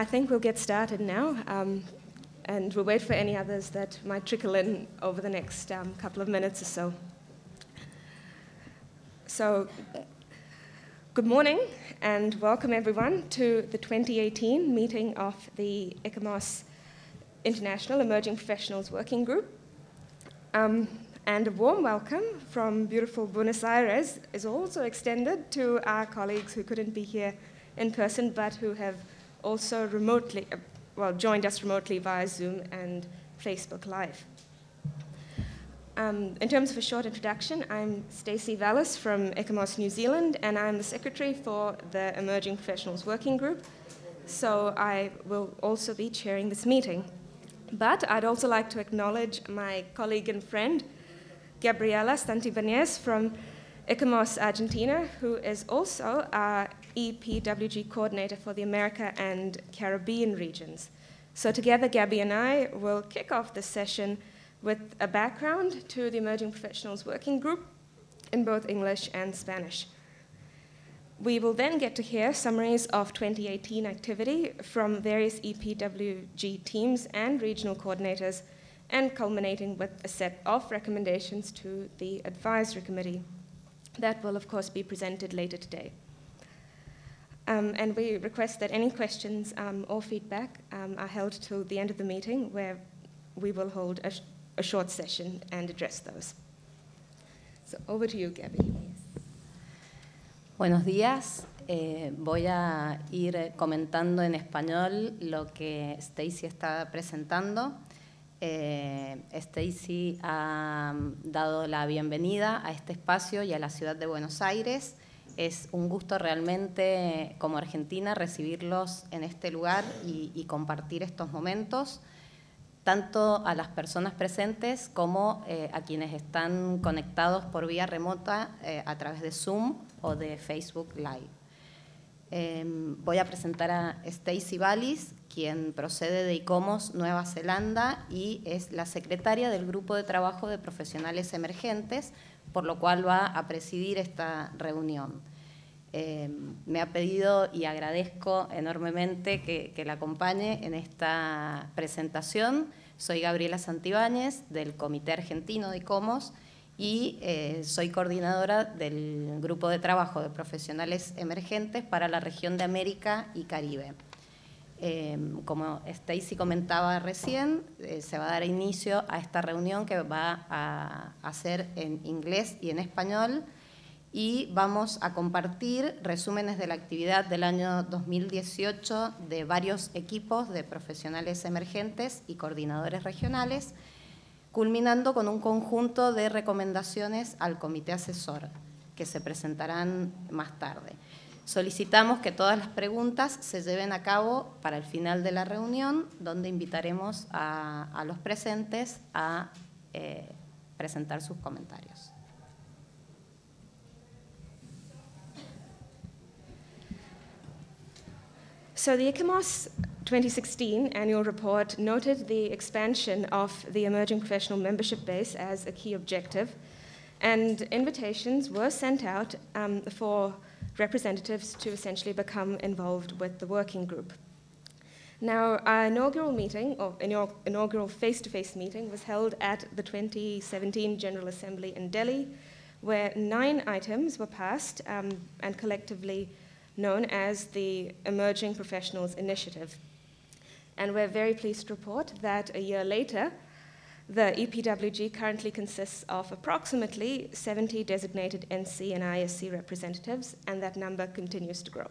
I think we'll get started now, and we'll wait for any others that might trickle in over the next couple of minutes or so. So, good morning, and welcome everyone to the 2018 meeting of the ICOMOS International Emerging Professionals Working Group. And a warm welcome from beautiful Buenos Aires is also extended to our colleagues who couldn't be here in person, but who have also remotely, joined us remotely via Zoom and Facebook Live. In terms of a short introduction, I'm Stacey Vallis from ICOMOS New Zealand, and I'm the secretary for the Emerging Professionals Working Group, so I will also be chairing this meeting. But I'd also like to acknowledge my colleague and friend, Gabriela Santibáñez from ICOMOS Argentina, who is also our EPWG coordinator for the America and Caribbean regions. So together, Gabby and I will kick off this session with a background to the Emerging Professionals Working Group in both English and Spanish. We will then get to hear summaries of 2018 activity from various EPWG teams and regional coordinators, and culminating with a set of recommendations to the advisory committee. That will, of course, be presented later today. And we request that any questions or feedback are held till the end of the meeting, where we will hold a short session and address those. So over to you, Gabby. Buenos días. Voy a ir comentando en español lo que Stacey está presentando. Stacey ha dado la bienvenida a este espacio y a la ciudad de Buenos Aires. Es un gusto realmente, como Argentina, recibirlos en este lugar y compartir estos momentos, tanto a las personas presentes como a quienes están conectados por vía remota a través de Zoom o de Facebook Live. Voy a presentar a Stacey Vallis, quien procede de ICOMOS Nueva Zelanda y es la secretaria del Grupo de Trabajo de Profesionales Emergentes, por lo cual va a presidir esta reunión. Me ha pedido y agradezco enormemente que la acompañe en esta presentación. Soy Gabriela Santibáñez, del Comité Argentino de ICOMOS, y soy coordinadora del Grupo de Trabajo de Profesionales Emergentes para la región de América y Caribe. Como Stacey comentaba recién, se va a dar inicio a esta reunión que va a hacer en inglés y en español, y vamos a compartir resúmenes de la actividad del año 2018 de varios equipos de profesionales emergentes y coordinadores regionales, culminando con un conjunto de recomendaciones al comité asesor, que se presentarán más tarde. Solicitamos que todas las preguntas se lleven a cabo para el final de la reunión, donde invitaremos a los presentes a presentar sus comentarios. So the ICOMOS 2016 annual report noted the expansion of the emerging professional membership base as a key objective, and invitations were sent out for representatives to essentially become involved with the working group. Now, our inaugural meeting, or inaugural face-to-face meeting, was held at the 2017 General Assembly in Delhi, where 9 items were passed and collectively known as the Emerging Professionals Initiative. And we're very pleased to report that a year later, the EPWG currently consists of approximately 70 designated NC and ISC representatives, and that number continues to grow.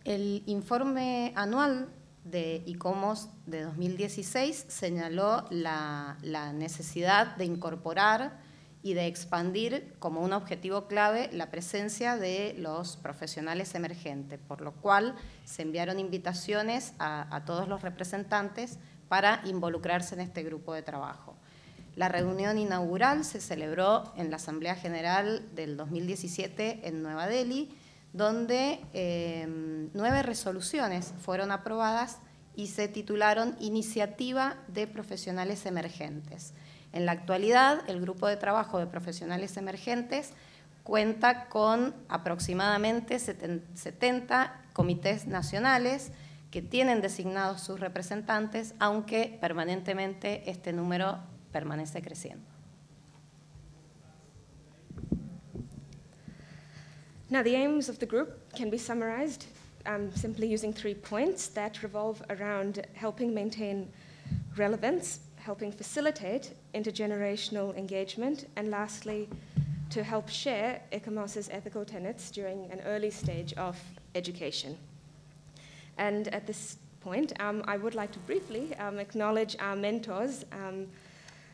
El informe anual de ICOMOS de 2016 señaló la necesidad de incorporar y de expandir como un objetivo clave la presencia de los profesionales emergentes, por lo cual se enviaron invitaciones a todos los representantes para involucrarse en este grupo de trabajo. La reunión inaugural se celebró en la Asamblea General del 2017 en Nueva Delhi, donde 9 resoluciones fueron aprobadas y se titularon Iniciativa de Profesionales Emergentes. En la actualidad, el Grupo de Trabajo de Profesionales Emergentes cuenta con aproximadamente 70 comités nacionales que tienen designados sus representantes, aunque permanentemente este número permanece creciendo. Now, the aims of the group can be summarized simply using 3 points that revolve around helping maintain relevance, helping facilitate intergenerational engagement, and lastly, to help share ICOMOS's ethical tenets during an early stage of education. And at this point, I would like to briefly acknowledge our mentors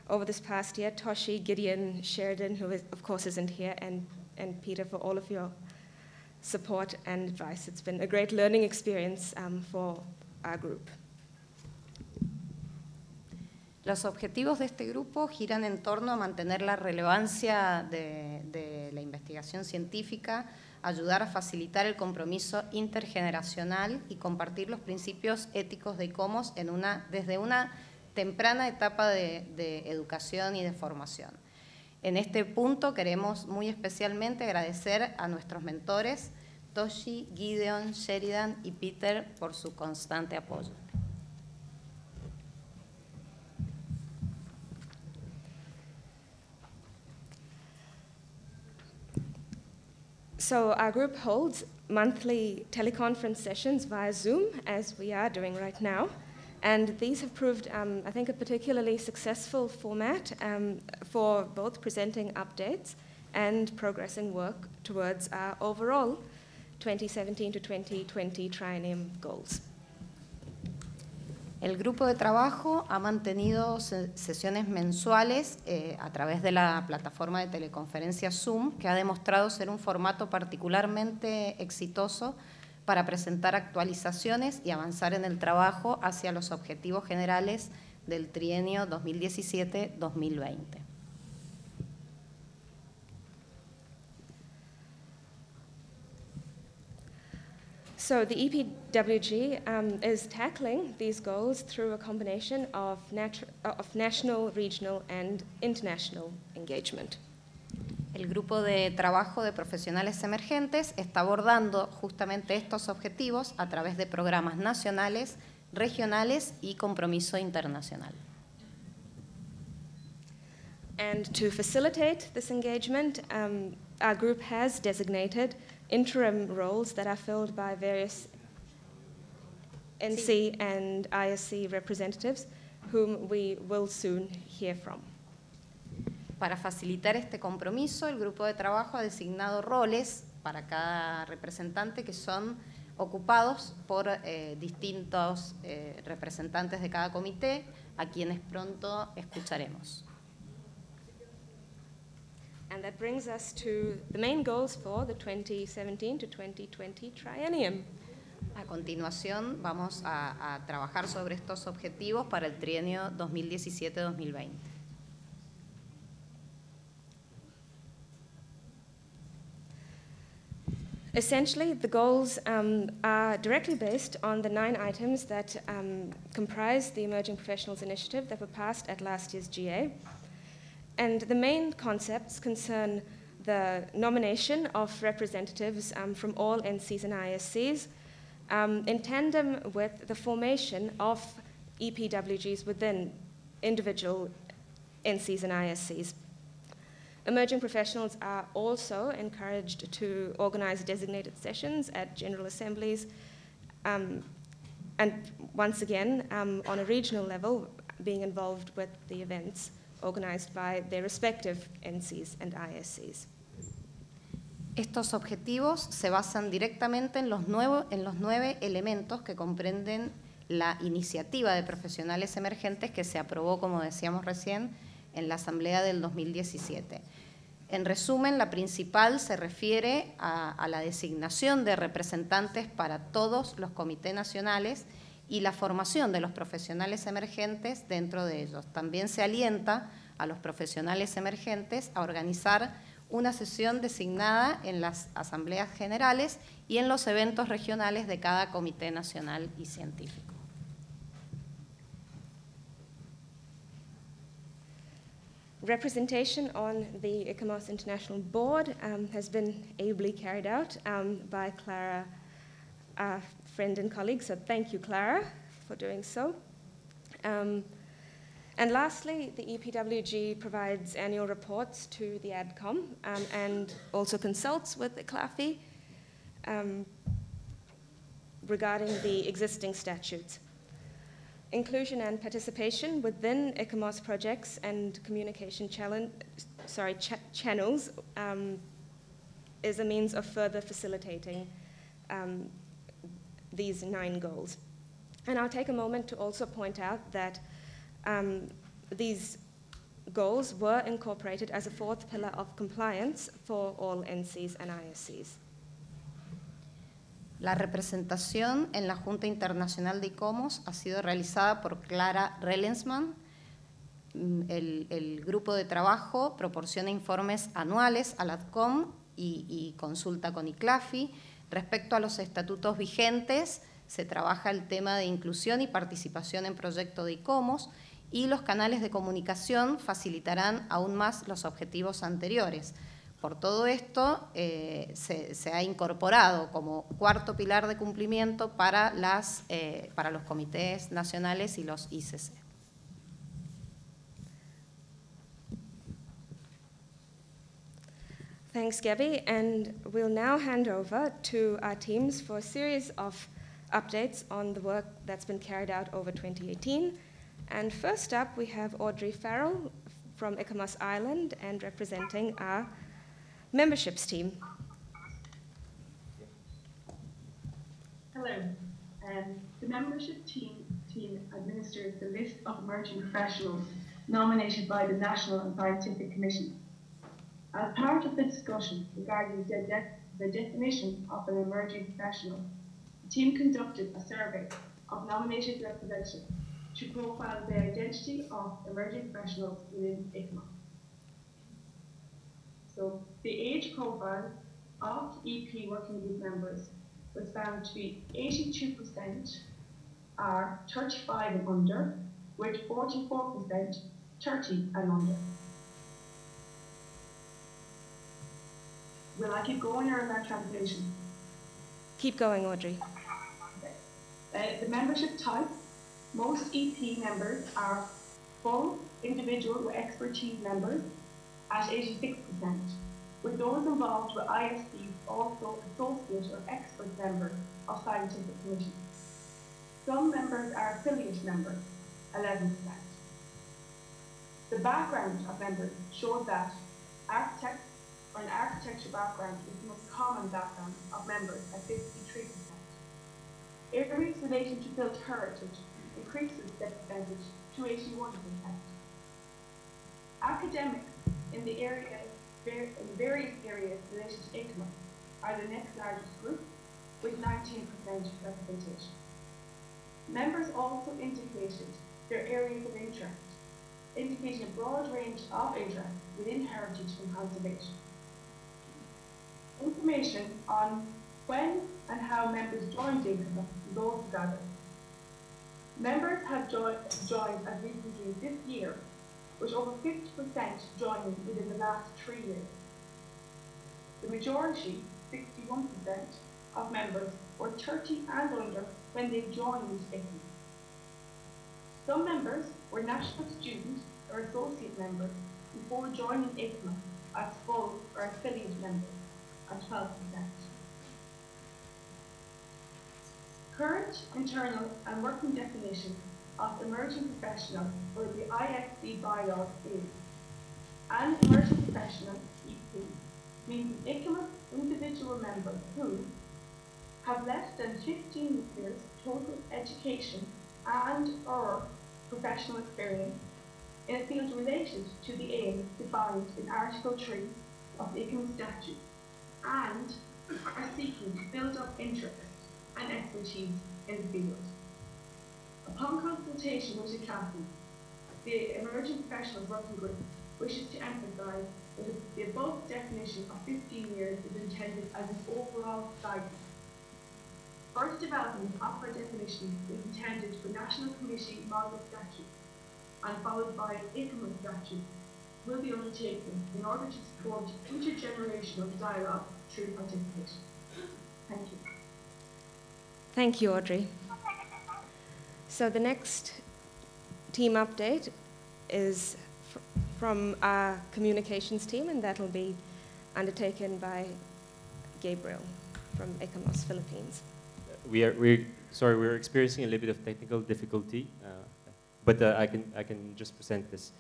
over this past year, Toshi, Gideon, Sheridan, who of course isn't here, and Peter, for all of your support and advice. It's been a great learning experience for our group. Los objetivos de este grupo giran en torno a mantener la relevancia de la investigación científica, ayudar a facilitar el compromiso intergeneracional y compartir los principios éticos de ICOMOS desde una temprana etapa de educación y de formación. En este punto queremos muy especialmente agradecer a nuestros mentores, Toshi, Gideon, Sheridan y Peter, por su constante apoyo. So our group holds monthly teleconference sessions via Zoom, as we are doing right now. And these have proved, I think, a particularly successful format for both presenting updates and progressing work towards our overall 2017 to 2020 triennium goals. El grupo de trabajo ha mantenido sesiones mensuales a través de la plataforma de teleconferencia Zoom, que ha demostrado ser un formato particularmente exitoso para presentar actualizaciones y avanzar en el trabajo hacia los objetivos generales del trienio 2017-2020. So the EPWG is tackling these goals through a combination of national, regional, and international engagement. El grupo de trabajo de profesionales emergentes está abordando justamente estos objetivos a través de programas nacionales, regionales y compromiso internacional. And to facilitate this engagement, our group has designated interim roles that are filled by various NC and ISC representatives, whom we will soon hear from. Para facilitar este compromiso, el grupo de trabajo ha designado roles para cada representante que son ocupados por distintos representantes de cada comité, a quienes pronto escucharemos. And that brings us to the main goals for the 2017 to 2020 triennium. A continuación, vamos a trabajar sobre estos objetivos para el trienio 2017-2020. Essentially, the goals are directly based on the 9 items that comprise the Emerging Professionals Initiative that were passed at last year's GA. And the main concepts concern the nomination of representatives from all NCs and ISCs in tandem with the formation of EPWGs within individual NCs and ISCs. Emerging professionals are also encouraged to organize designated sessions at General Assemblies and once again, on a regional level, being involved with the events organized by their respective NCs and ISCs. Estos objetivos se basan directamente en los 9 elementos que comprenden la iniciativa de profesionales emergentes que se aprobó, como decíamos recién, en la Asamblea del 2017. En resumen, la principal se refiere a la designación de representantes para todos los comités nacionales y la formación de los profesionales emergentes dentro de ellos. También se alienta a los profesionales emergentes a organizar una sesión designada en las asambleas generales y en los eventos regionales de cada comité nacional y científico. Representation on the ICOMOS International Board has been ably carried out by Clara, our friend and colleague, so thank you, Clara, for doing so. And lastly, the EPWG provides annual reports to the ADCOM and also consults with the CLAFI regarding the existing statutes. Inclusion and participation within ICOMOS projects and communication channels is a means of further facilitating these 9 goals. And I'll take a moment to also point out that these goals were incorporated as a 4th pillar of compliance for all NCs and ISCs. La representación en la Junta Internacional de ICOMOS ha sido realizada por Clara Relensman. El grupo de trabajo proporciona informes anuales al ADCOM y consulta con ICLAFI. Respecto a los estatutos vigentes, se trabaja el tema de inclusión y participación en proyectos de ICOMOS y los canales de comunicación facilitarán aún más los objetivos anteriores. Por todo esto, se ha incorporado como 4º pilar de cumplimiento para los comités nacionales y los ICC. Thanks, Gabby. And we'll now hand over to our teams for a series of updates on the work that's been carried out over 2018. And first up, we have Audrey Farrell from ICOMOS Ireland and representing our memberships team. Hello. The membership team administers the list of emerging professionals nominated by the National and Scientific Commission. As part of the discussion regarding the definition of an emerging professional, the team conducted a survey of nominated representatives to profile the identity of emerging professionals within ICOMOS. So the age profile of EP working group members was found to be 82% are 35 and under, with 44% 30 and under. Will I keep going or in that translation? Keep going, Audrey. Okay. The membership type, most EP members are full individual with expertise members at 86%, with those involved with ISCs also associate or expert members of scientific committees. Some members are affiliate members, 11%. The background of members showed that architects or an architecture background is the most common background of members at 53%. Areas relating to built heritage increases the percentage to 81%. Academics in the various areas related to ICOMOS are the next largest group, with 19% representation. Members also indicated their areas of interest, indicating a broad range of interests within heritage and conservation. Information on when and how members joined ICOMOS is also gathered. Members have joined as recently this year, with over 50% joining within the last 3 years. The majority, 61%, of members were 30 and under when they joined ICOMOS. Some members were national student or associate members before joining ICOMOS as full or affiliate members at 12%. Current, internal and working definition of emerging professional or the IFC bylaws is an emerging professional EP means an ICOMOS individual member who have less than 15 years total education and or professional experience in a field related to the aims defined in Article 3 of the ICOMOS statute and are seeking to build up interest and expertise in the field. Upon consultation with the CLAFI, the Emerging Professionals Working Group wishes to emphasise that the above definition of 15 years is intended as an overall guidance. First development of our definition is intended for National Committee Model Statute and followed by ICOMOS Statute will be undertaken in order to support intergenerational dialogue through participation. Thank you. Thank you, Audrey. So the next team update is from our communications team, and that'll be undertaken by Gabriel from ECOMOS Philippines. We're experiencing a little bit of technical difficulty, but I can just present this.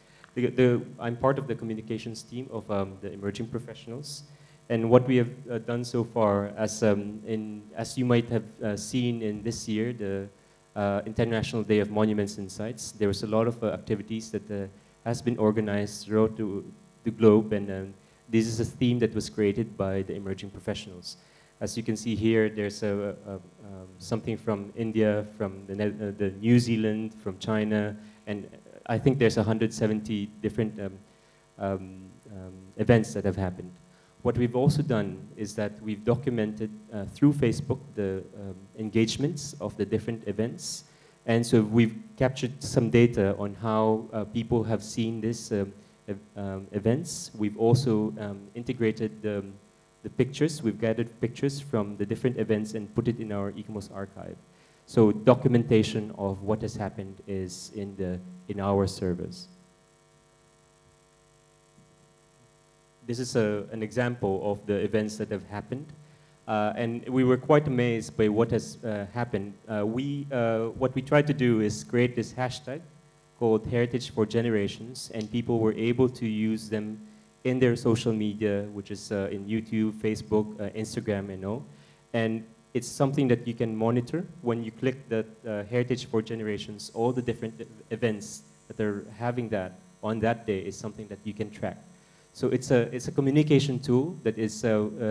I'm part of the communications team of the emerging professionals, and what we have done so far, as you might have seen in this year, the International Day of Monuments and Sites, there was a lot of activities that has been organized throughout the globe, and this is a theme that was created by the emerging professionals. As you can see here, there's something from India, from the New Zealand, from China, and I think there's 170 different events that have happened. What we've also done is that we've documented through Facebook the engagements of the different events, and so we've captured some data on how people have seen these events. We've also integrated the pictures. We've gathered pictures from the different events and put it in our ECOMOS archive. So documentation of what has happened is in our servers. This is an example of the events that have happened. And we were quite amazed by what has happened. What we tried to do is create this hashtag called Heritage for Generations, and people were able to use them in their social media, which is in YouTube, Facebook, Instagram, and all. And it's something that you can monitor. When you click that Heritage for Generations, all the different events that are having that on that day is something that you can track. So it's a communication tool that is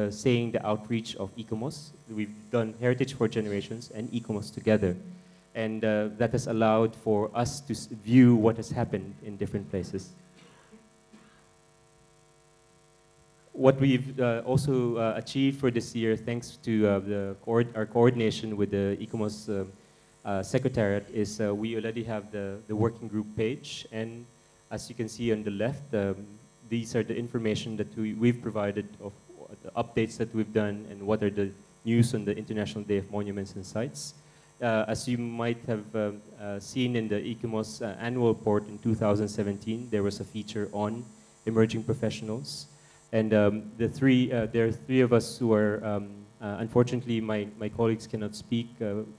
saying the outreach of ECOMOS. We've done Heritage for Generations and ECOMOS together. And that has allowed for us to view what has happened in different places. What we've also achieved for this year, thanks to our coordination with the ECOMOS Secretariat, is we already have the working group page. And as you can see on the left, these are the information that we've provided of the updates that we've done and what are the news on the International Day of Monuments and Sites. As you might have seen in the ECOMOS annual report in 2017, there was a feature on emerging professionals. And there are three of us who are, unfortunately, my colleagues cannot speak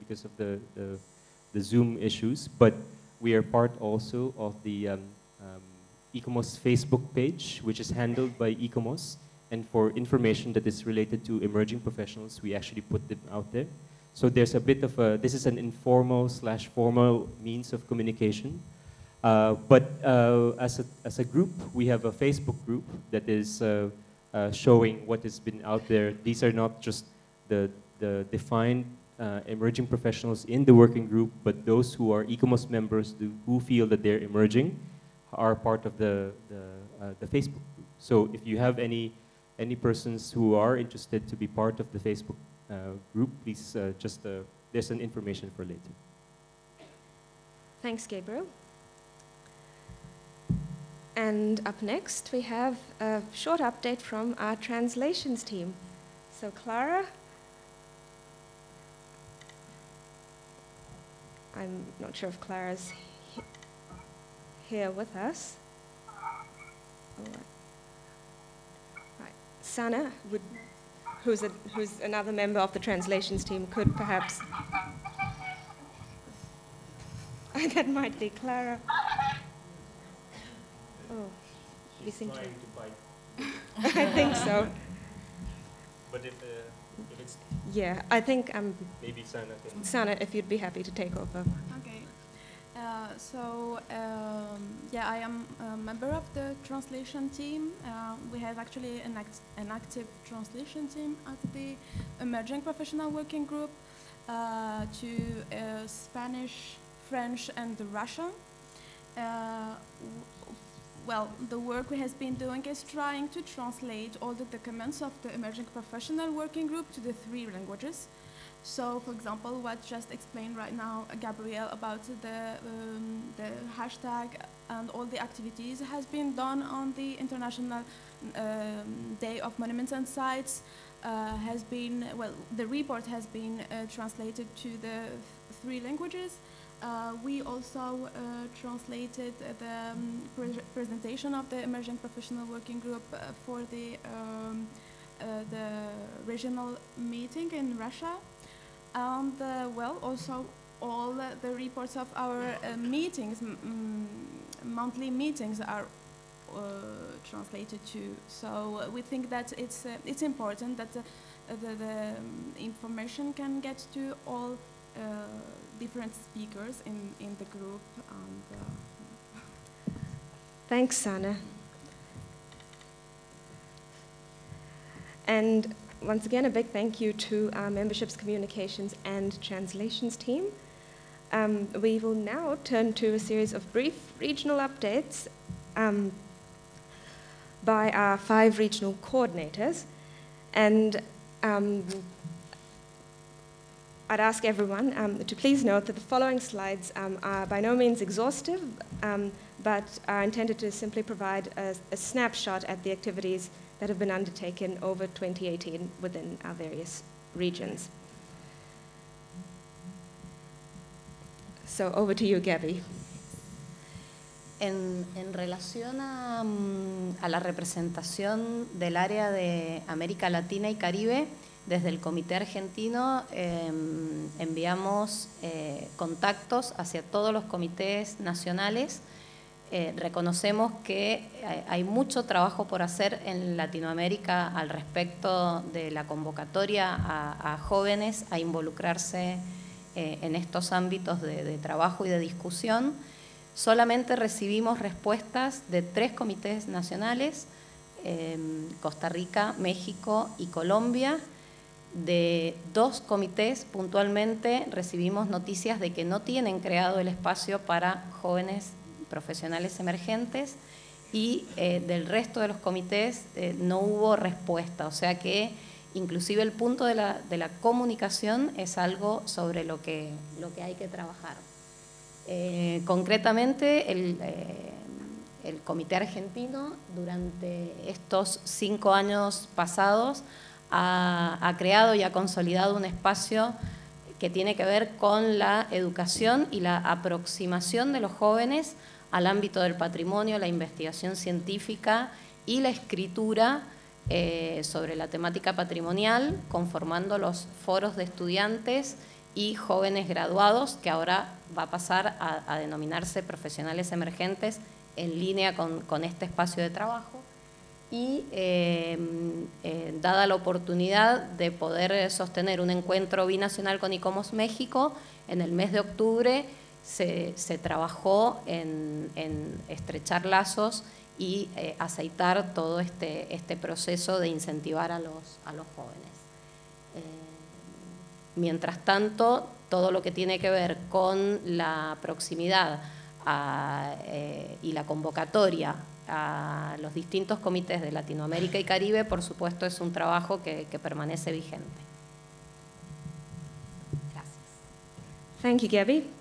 because of the Zoom issues, but we are part also of the ECOMOS Facebook page, which is handled by ECOMOS. And for information that is related to emerging professionals, we actually put them out there. So there's a bit of this is an informal / formal means of communication. But as a group, we have a Facebook group that is showing what has been out there. These are not just the defined emerging professionals in the working group, but those who are ECOMOS members who feel that they're emerging are part of the Facebook group. So if you have any persons who are interested to be part of the Facebook group, please there's an information for later. Thanks, Gabriel. And up next, we have a short update from our translations team. So Clara, I'm not sure if Clara's here with us. All right. Sana, who's another member of the translations team, could perhaps... That might be Clara. Oh, you think trying to bite. I think so. But if it's... Yeah, I think maybe Sana can... Sana, if you'd be happy to take over. Okay. Yeah, I am a member of the translation team. We have actually an active translation team at the Emerging Professional Working Group to Spanish, French, and Russian. Well, the work we have been doing is trying to translate all the documents of the Emerging Professional Working Group to the 3 languages. So, for example, what just explained right now Gabrielle about the hashtag and all the activities has been done on the International Day of Monuments and Sites. The report has been translated to the 3 languages. We also translated the presentation of the Emerging Professional Working Group for the regional meeting in Russia. And also all the reports of our meetings, monthly meetings, are translated too. So we think that it's important that the information can get to all different speakers in the group. And, Thanks, Sana. And once again, a big thank you to our membership's communications and translations team. We will now turn to a series of brief regional updates by our 5 regional coordinators. And I'd ask everyone to please note that the following slides are by no means exhaustive, but are intended to simply provide a snapshot at the activities that have been undertaken over 2018 within our various regions. So over to you, Gabby. En relación a la representación del área de América Latina y Caribe, desde el Comité Argentino enviamos contactos hacia todos los comités nacionales. Reconocemos que hay mucho trabajo por hacer en Latinoamérica al respecto de la convocatoria a jóvenes a involucrarse en estos ámbitos de trabajo y de discusión. Solamente recibimos respuestas de 3 comités nacionales, Costa Rica, México y Colombia. De 2 comités puntualmente recibimos noticias de que no tienen creado el espacio para jóvenes profesionales emergentes, y del resto de los comités no hubo respuesta, o sea que inclusive el punto de la comunicación es algo sobre lo que hay que trabajar. Concretamente, el Comité Argentino durante estos 5 años pasados ha creado y ha consolidado un espacio que tiene que ver con la educación y la aproximación de los jóvenes al ámbito del patrimonio, la investigación científica y la escritura sobre la temática patrimonial, conformando los foros de estudiantes y jóvenes graduados, que ahora va a pasar a denominarse profesionales emergentes en línea con este espacio de trabajo. Y dada la oportunidad de poder sostener un encuentro binacional con ICOMOS México, en el mes de octubre se trabajó en estrechar lazos y aceitar todo este proceso de incentivar a los jóvenes. Mientras tanto, todo lo que tiene que ver con la proximidad y la convocatoria a los distintos comités de Latinoamérica y Caribe, por supuesto, es un trabajo que permanece vigente. Gracias. Thank you, Gabby.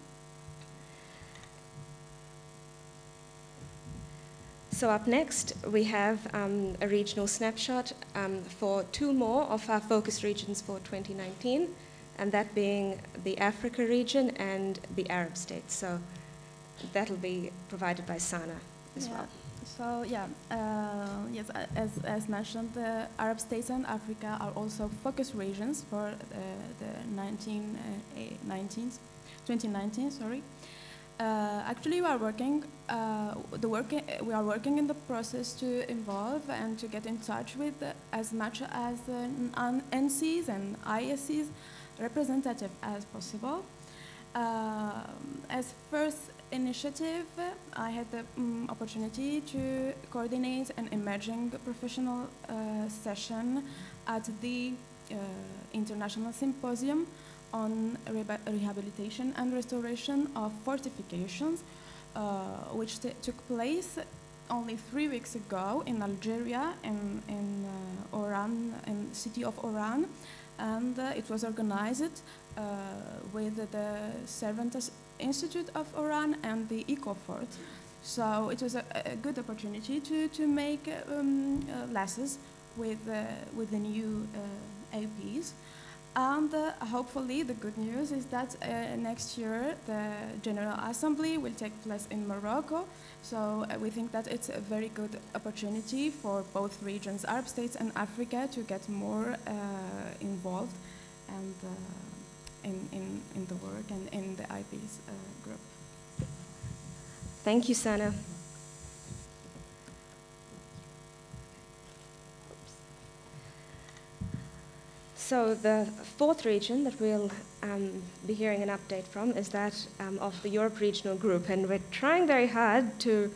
So up next, we have a regional snapshot for 2 more of our focus regions for 2019, and that being the Africa region and the Arab states. So that'll be provided by Sana as well. So yes, as mentioned, the Arab states and Africa are also focus regions for the 2019. Sorry. Actually, we are working. We are working in the process to involve and to get in touch with as much as NCs and ISCs representative as possible. As first initiative, I had the opportunity to coordinate an emerging professional session at the International Symposium on Rehabilitation and Restoration of Fortifications, which took place only 3 weeks ago in Algeria, in Oran, in the city of Oran, and it was organized with the Cervantes Institute of Oran and the EcoFort. So it was a good opportunity to make lessons with the new APs. And hopefully the good news is that next year the General Assembly will take place in Morocco. So we think that it's a very good opportunity for both regions, Arab states and Africa, to get more involved and in the work and in the IPs group. Thank you, Sana. So the fourth region that we'll be hearing an update from is that of the Europe Regional Group, and we're trying very hard to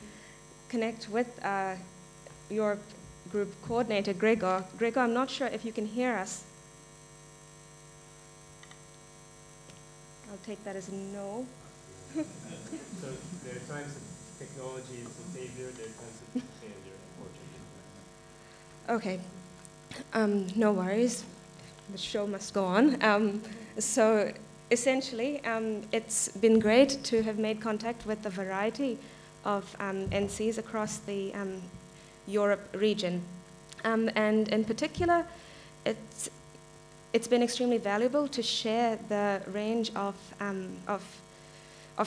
connect with Europe Group Coordinator Gregor. Gregor, I'm not sure if you can hear us. I'll take that as a no. So there are times that technology is a savior, there are times it's a failure, unfortunately. Okay, no worries. The show must go on. So essentially, it's been great to have made contact with a variety of NCs across the Europe region. And in particular, it's been extremely valuable to share the range of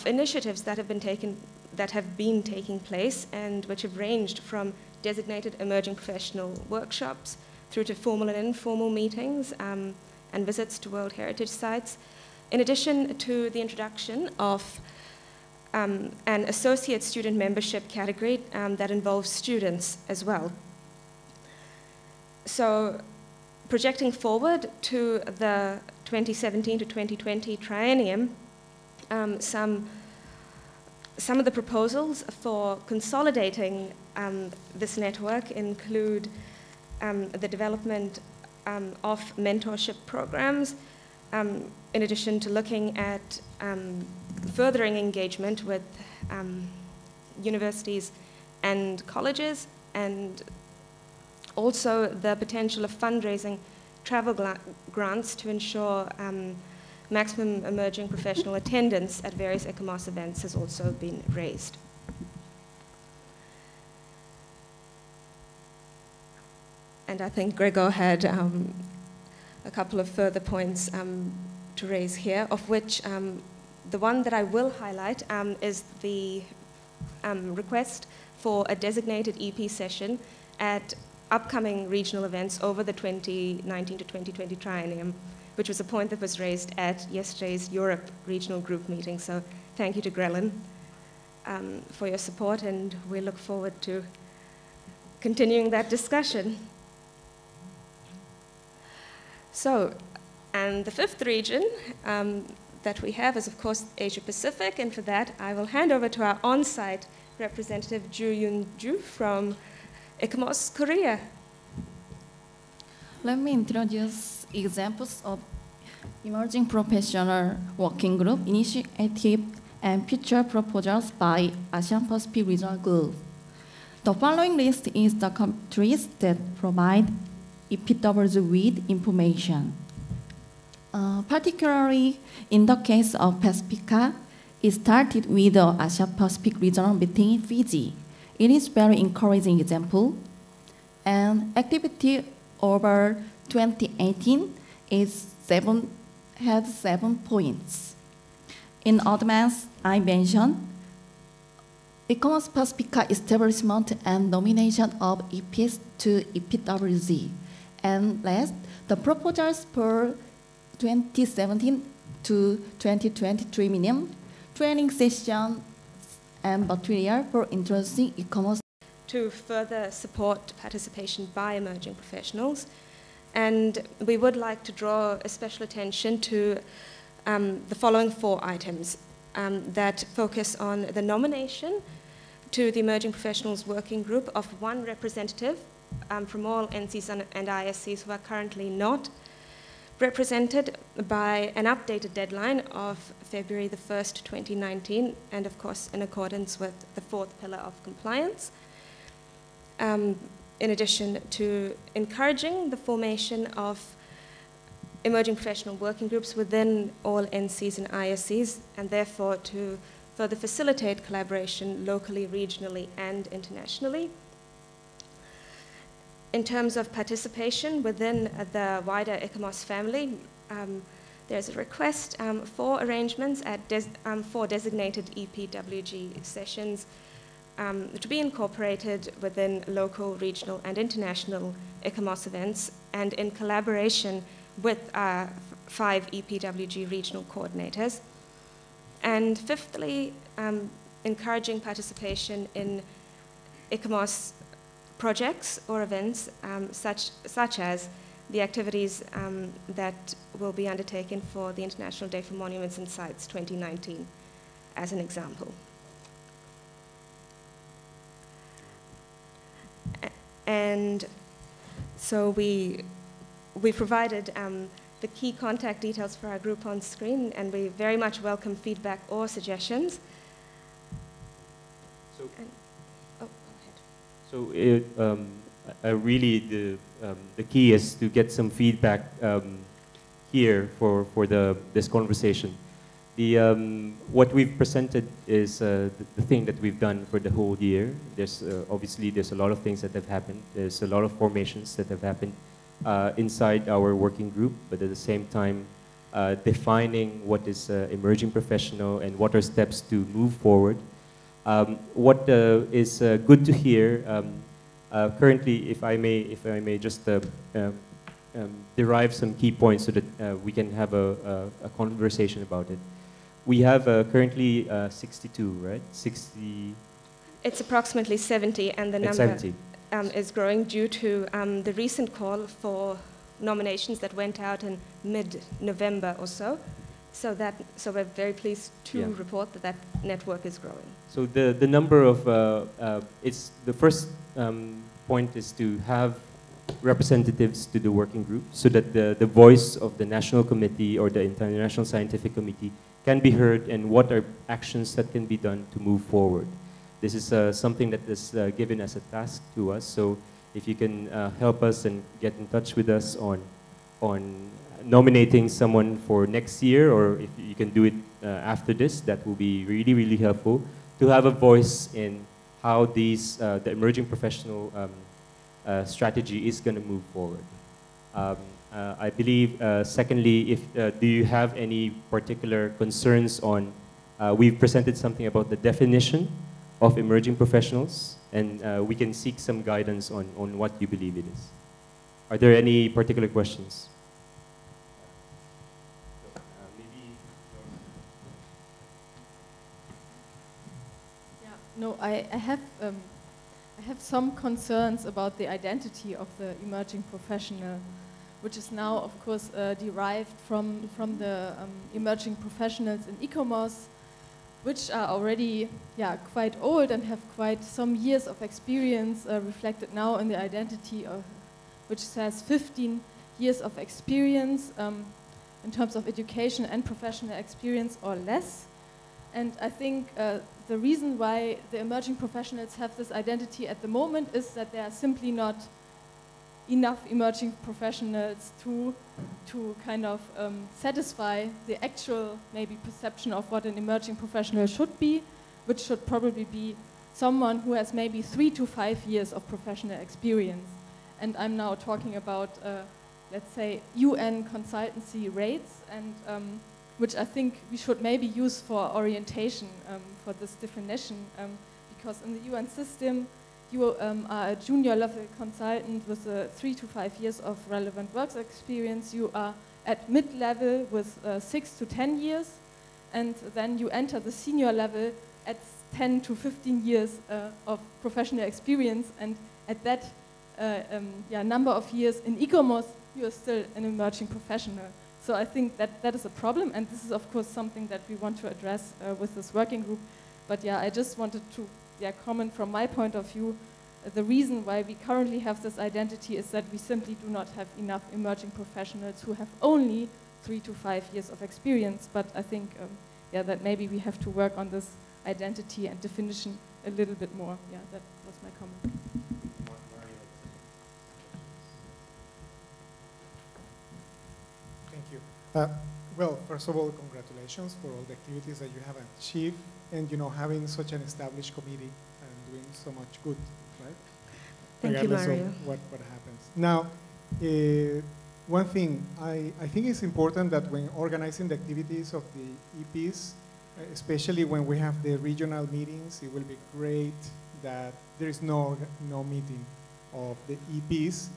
initiatives that have been taking place, and which have ranged from designated emerging professional workshops through to formal and informal meetings and visits to World Heritage Sites, in addition to the introduction of an associate student membership category that involves students as well. So projecting forward to the 2017 to 2020 triennium, some of the proposals for consolidating this network include the development of mentorship programs, in addition to looking at furthering engagement with universities and colleges, and also the potential of fundraising travel grants to ensure maximum emerging professional attendance at various ECOMOS events has also been raised. And I think Gregor had a couple of further points to raise here, of which the one that I will highlight is the request for a designated EP session at upcoming regional events over the 2019 to 2020 triennium, which was a point that was raised at yesterday's Europe Regional Group meeting. So thank you to Grelin for your support, and we look forward to continuing that discussion. So, and the fifth region that we have is, of course, Asia Pacific, and for that I will hand over to our on-site representative, Ju Yoon-ju from ECOMOS Korea. Let me introduce examples of emerging professional working group initiative and future proposals by Asian Pacific Regional Group. The following list is the countries that provide EPWs with information. Particularly in the case of Pacifica, it started with the Asia Pacific Regional Meeting in Fiji. It is very encouraging example. And activity over 2018 had 7 points. In advance, I mentioned ECOMOS Pacifica establishment and nomination of EPs to EPWZ. And last, the proposals for 2017 to 2023 minimum training session and material for introducing ECOMOS to further support participation by emerging professionals. And we would like to draw a special attention to the following 4 items that focus on the nomination to the Emerging Professionals Working Group of 1 representative from all NCs and ISCs who are currently not represented, by an updated deadline of February the 1st, 2019, and of course in accordance with the 4th pillar of compliance. In addition to encouraging the formation of emerging professional working groups within all NCs and ISCs, and therefore to further facilitate collaboration locally, regionally, and internationally. In terms of participation within the wider ICOMOS family, there's a request for arrangements at for designated EPWG sessions to be incorporated within local, regional, and international ICOMOS events, and in collaboration with 5 EPWG regional coordinators. And fifthly, encouraging participation in ICOMOS projects or events such as the activities that will be undertaken for the International Day for Monuments and Sites 2019, as an example. And so we provided the key contact details for our group on screen, and we very much welcome feedback or suggestions. So, go ahead. So really the key is to get some feedback here for this conversation. What we've presented is the thing that we've done for the whole year. There's obviously there's a lot of things that have happened. There's a lot of formations that have happened inside our working group, but at the same time defining what is emerging professional and what are steps to move forward. What is good to hear currently, if I may just derive some key points so that we can have a conversation about it. We have currently 62, right? 60. It's approximately 70, and the number is growing due to the recent call for nominations that went out in mid-November or so. So we're very pleased to report that network is growing. So the number of it's the first point is to have representatives to the working group so that the voice of the national committee or the International Scientific Committee can be heard, and what are actions that can be done to move forward. This is something that is given as a task to us. So if you can help us and get in touch with us on nominating someone for next year, or if you can do it after this, that will be really, really helpful to have a voice in how these the emerging professional strategy is going to move forward. I believe, secondly, do you have any particular concerns on, we've presented something about the definition of emerging professionals, and we can seek some guidance on what you believe it is. Are there any particular questions? No, I have some concerns about the identity of the emerging professional, which is now, of course, derived from the emerging professionals in ICOMOS, which are already quite old and have quite some years of experience reflected now in the identity of, which says 15 years of experience in terms of education and professional experience or less. And I think the reason why the emerging professionals have this identity at the moment is that there are simply not enough emerging professionals to kind of satisfy the actual maybe perception of what an emerging professional should be, which should probably be someone who has maybe 3 to 5 years of professional experience. And I'm now talking about, let's say, UN consultancy rates, and which I think we should maybe use for orientation for this definition, because in the UN system, you are a junior level consultant with 3 to 5 years of relevant work experience. You are at mid-level with 6 to 10 years, and then you enter the senior level at 10 to 15 years of professional experience, and at that number of years in ICOMOS, you are still an emerging professional. So I think that is a problem, and this is of course something that we want to address with this working group. But I just wanted to comment from my point of view. The reason why we currently have this identity is that we simply do not have enough emerging professionals who have only 3 to 5 years of experience. But I think that maybe we have to work on this identity and definition a little bit more. Yeah, that was my comment. Thank you. Well, first of all, congratulations for all the activities that you have achieved, and having such an established committee and doing so much good, right? Thank you, Regardless Mario. of what happens. Now, one thing, I think it's important that when organizing the activities of the EPs, especially when we have the regional meetings, it will be great that there is no meeting of the EPs.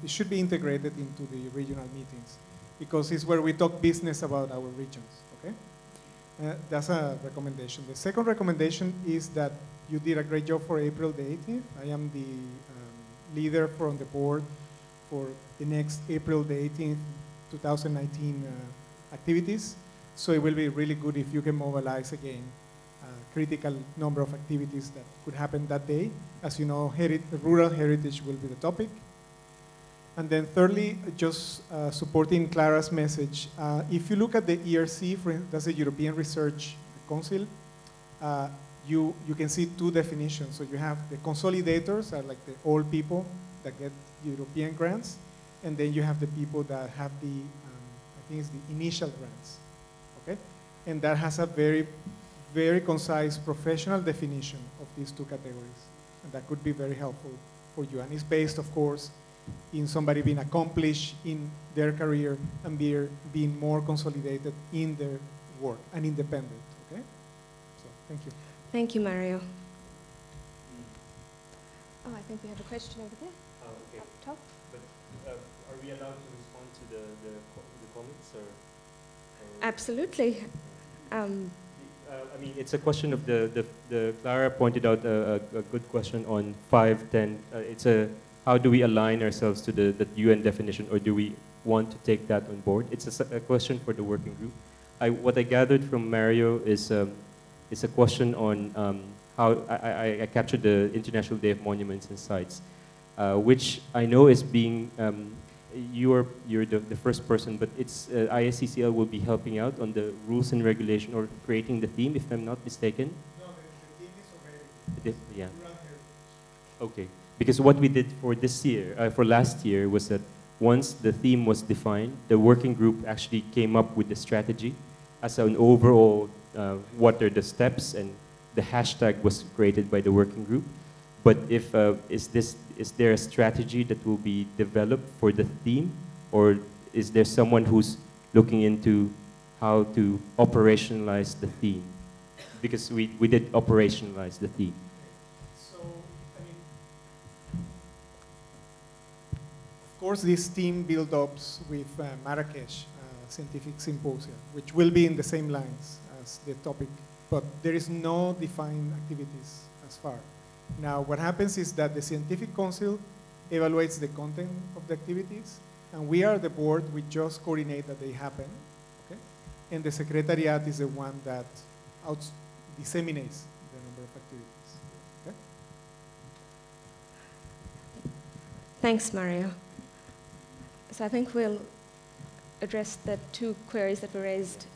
It should be integrated into the regional meetings, because it's where we talk business about our regions, okay? That's a recommendation. The second recommendation is that you did a great job for April the 18th. I am the leader from the board for the next April the 18th, 2019 activities. So it will be really good if you can mobilize again a critical number of activities that could happen that day. As you know, rural heritage will be the topic. And then thirdly, just supporting Clara's message. If you look at the ERC, that's the European Research Council, you can see two definitions. So you have the consolidators, are like the old people that get European grants, and then you have the people that have the, I think it's the initial grants, okay? And that has a very, very concise professional definition of these two categories. And that could be very helpful for you. And it's based, of course, in somebody being accomplished in their career and being more consolidated in their work and independent, okay? So, thank you. Thank you, Mario. Oh, I think we have a question over there. Oh, okay. Up top. But are we allowed to respond to the comments, or? Absolutely. I mean, it's a question of the Clara pointed out a good question on 5.10. It's how do we align ourselves to the UN definition, or do we want to take that on board? It's a question for the working group. What I gathered from Mario is a question on how I captured the International Day of Monuments and Sites, which I know is being, you're the first person, but it's ISCCL will be helping out on the rules and regulation or creating the theme, if I'm not mistaken. No, the theme is already. Yeah. Okay. Because what we did for this year, for last year, was that once the theme was defined, the working group actually came up with the strategy as an overall, what are the steps, and the hashtag was created by the working group. But if is there a strategy that will be developed for the theme, or is there someone who's looking into how to operationalize the theme? Because we did operationalize the theme. Of course, this team build-ups with Marrakesh Scientific Symposium, which will be in the same lines as the topic, but there is no defined activities as far. Now, what happens is that the Scientific Council evaluates the content of the activities, and we are the board, we just coordinate that they happen, okay? And the Secretariat is the one that disseminates the number of activities, okay? Thanks, Mario. So I think we'll address the two queries that were raised